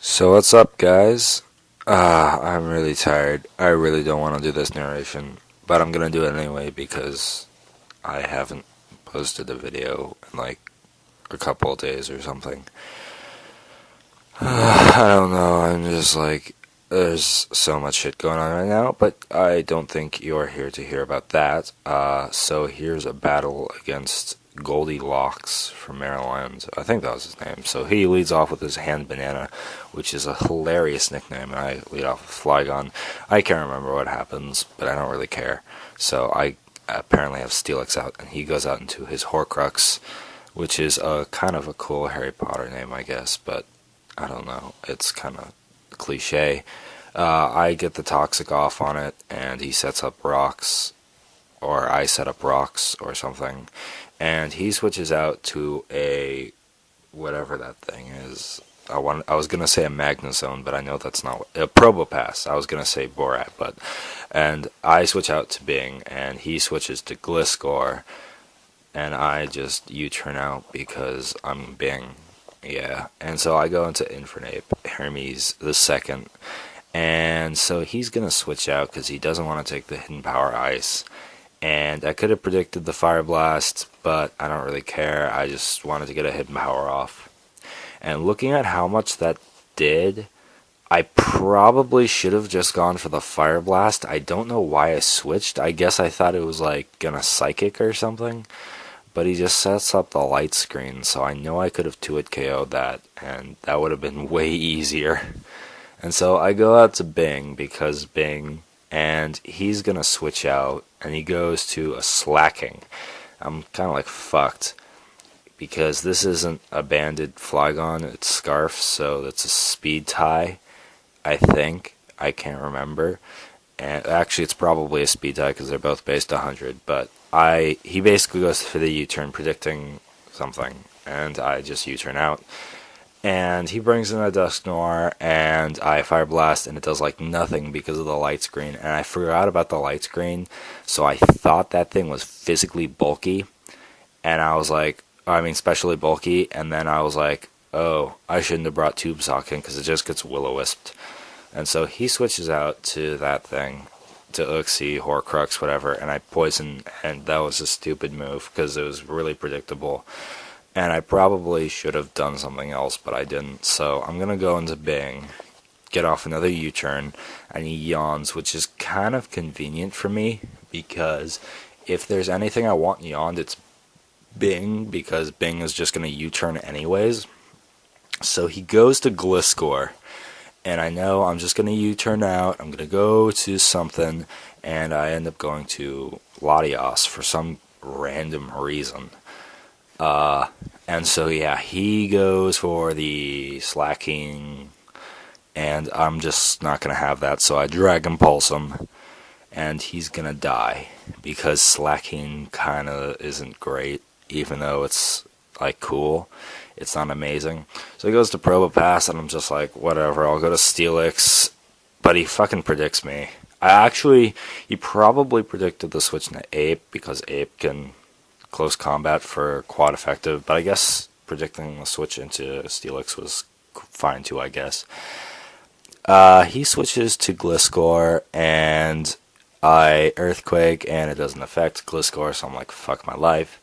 So what's up, guys? I'm really tired. I really don't want to do this narration, but I'm gonna do it anyway because I haven't posted a video in like a couple of days or something. I don't know. I'm just like, there's so much shit going on right now, but I don't think you're here to hear about that. So here's a battle against Goldylox from Maryland. I think that was his name. So he leads off with his hand banana, which is a hilarious nickname, and I lead off with Flygon. I can't remember what happens, but I don't really care. So I apparently have Steelix out, and he goes out into his Horcrux, which is a kind of a cool Harry Potter name, I guess, but I don't know. It's kind of cliche. I get the toxic off on it, and he sets up rocks, or I set up rocks or something, and he switches out to a whatever that thing is. I was gonna say a Magnezone, but I know that's not a Probopass. I was gonna say Borat, and I switch out to Bing, and he switches to Gliscor, and I just U-turn out because I'm Bing. Yeah, and so I go into Infernape, Hermes the second, and so he's gonna switch out because he doesn't want to take the Hidden Power Ice. And I could have predicted the Fire Blast, but I don't really care. I just wanted to get a Hidden Power off. And looking at how much that did, I probably should have just gone for the Fire Blast. I don't know why I switched. I guess I thought it was like gonna Psychic or something. But he just sets up the light screen, so I know I could have 2-hit KO'd that, and that would have been way easier. And so I go out to Bing, because Bing, and he's gonna switch out, and he goes to a Slacking. I'm kind of like fucked, because this isn't a banded Flygon, it's Scarf, so that's a speed tie, I think. I can't remember. And actually, it's probably a speed tie because they're both based 100, but he basically goes for the U-turn predicting something, and I just U-turn out. And he brings in a Dusknoir, and I Fire Blast, and it does like nothing because of the light screen. And I forgot about the light screen, so I thought that thing was physically bulky, and I was like, especially bulky, and then I was like, oh, I shouldn't have brought Tube Sock in because it just gets Will-O-Wisped. And so he switches out to that thing, to Uxie, Horcrux, whatever, and I poison, and that was a stupid move because it was really predictable. And I probably should have done something else, but I didn't. So I'm going to go into Bing, get off another U-turn, and he yawns, which is kind of convenient for me, because if there's anything I want yawned, it's Bing, because Bing is just going to U-turn anyways. So he goes to Gliscor. And I know I'm just going to U-turn out, I'm going to go to something, and I end up going to Latios for some random reason. And so yeah, he goes for the Slacking, and I'm just not going to have that, so I Dragon Pulse him, and he's going to die, because Slacking kind of isn't great, even though it's like cool. It's not amazing. So he goes to Probopass, and I'm just like, whatever, I'll go to Steelix. But he fucking predicts me. He probably predicted the switch into Ape, because Ape can close combat for quad effective. But I guess predicting the switch into Steelix was fine too, I guess. He switches to Gliscor, and I Earthquake, and it doesn't affect Gliscor, so I'm like, fuck my life.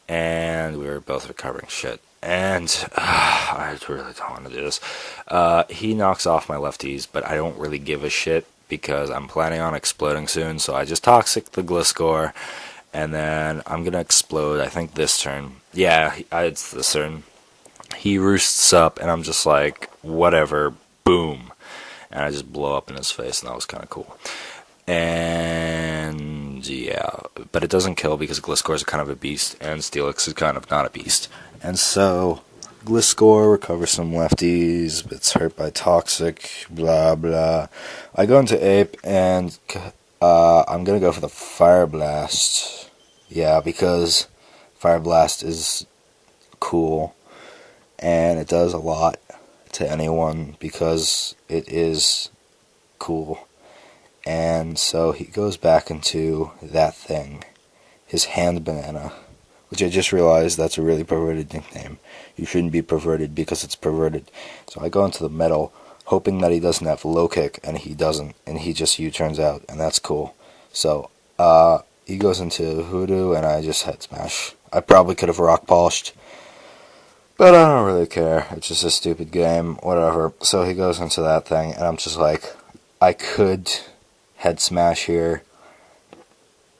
And we were both recovering shit. And I really don't want to do this. He knocks off my lefties, but I don't really give a shit because I'm planning on exploding soon. So I just Toxic the Gliscor, and then I'm going to explode, I think this turn. Yeah, it's this turn. He roosts up, and I'm just like, whatever, boom. And I just blow up in his face, and that was kind of cool. And yeah, but it doesn't kill because Gliscor is kind of a beast, and Steelix is kind of not a beast. And so Gliscor recovers some lefties, it's hurt by Toxic, blah blah. I go into Ape, and I'm gonna go for the Fire Blast. Yeah, because Fire Blast is cool, and it does a lot to anyone because it is cool. And so he goes back into that thing, his hand banana, which I just realized that's a really perverted nickname. You shouldn't be perverted because it's perverted. So I go into the metal, hoping that he doesn't have low kick, and he doesn't, and he just U-turns out, and that's cool. So, he goes into hoodoo, and I just head smash. I probably could have rock polished, but I don't really care. It's just a stupid game, whatever. So he goes into that thing, and I'm just like, I could head smash here,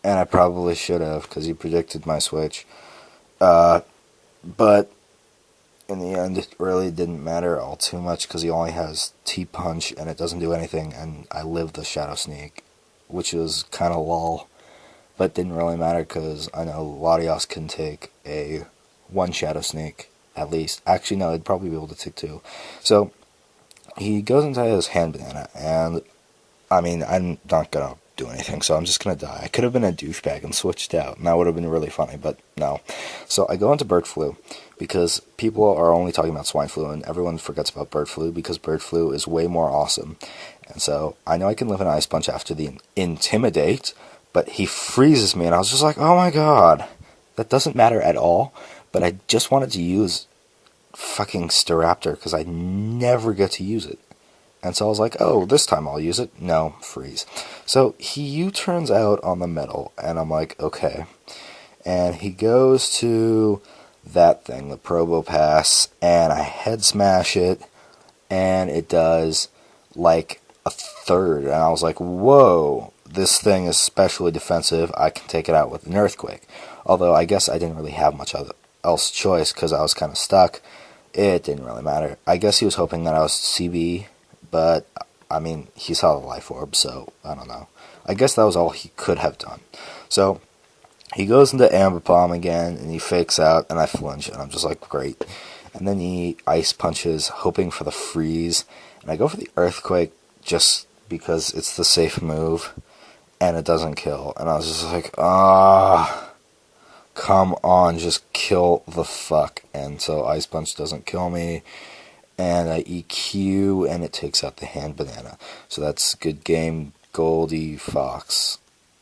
and I probably should have, because he predicted my switch. But in the end, it really didn't matter all too much, because he only has T-punch, and it doesn't do anything, and I live the Shadow Sneak, which was kind of lol, but didn't really matter, because I know Latios can take a 1 Shadow Sneak, at least. Actually, no, it'd probably be able to take 2. So, he goes into his hand banana, and, I mean, I'm not gonna do anything, so I'm just gonna die. I could have been a douchebag and switched out, and that would have been really funny, but no. So I go into bird flu, because people are only talking about swine flu, and everyone forgets about bird flu, because bird flu is way more awesome. And so I know I can live an ice punch after the intimidate, but he freezes me, and I was just like, oh my god, that doesn't matter at all, but I just wanted to use fucking Staraptor, because I never get to use it. And so I was like, oh, this time I'll use it. No, freeze. So he U-turns out on the metal, and I'm like, okay. And he goes to that thing, the Probopass, and I head smash it, and it does like a third. And I was like, whoa, this thing is specially defensive. I can take it out with an Earthquake. Although I guess I didn't really have much else choice, because I was kind of stuck. It didn't really matter. I guess he was hoping that I was CB, but, I mean, he saw the Life Orb, so, I don't know. I guess that was all he could have done. So, he goes into Ambipom again, and he fakes out, and I flinch, and I'm just like, great. And then he Ice Punches, hoping for the freeze, and I go for the Earthquake just because it's the safe move, and it doesn't kill. And I was just like, come on, just kill the fuck. And so Ice Punch doesn't kill me, and I EQ, and it takes out the hand banana. So that's good game, Goldie Fox.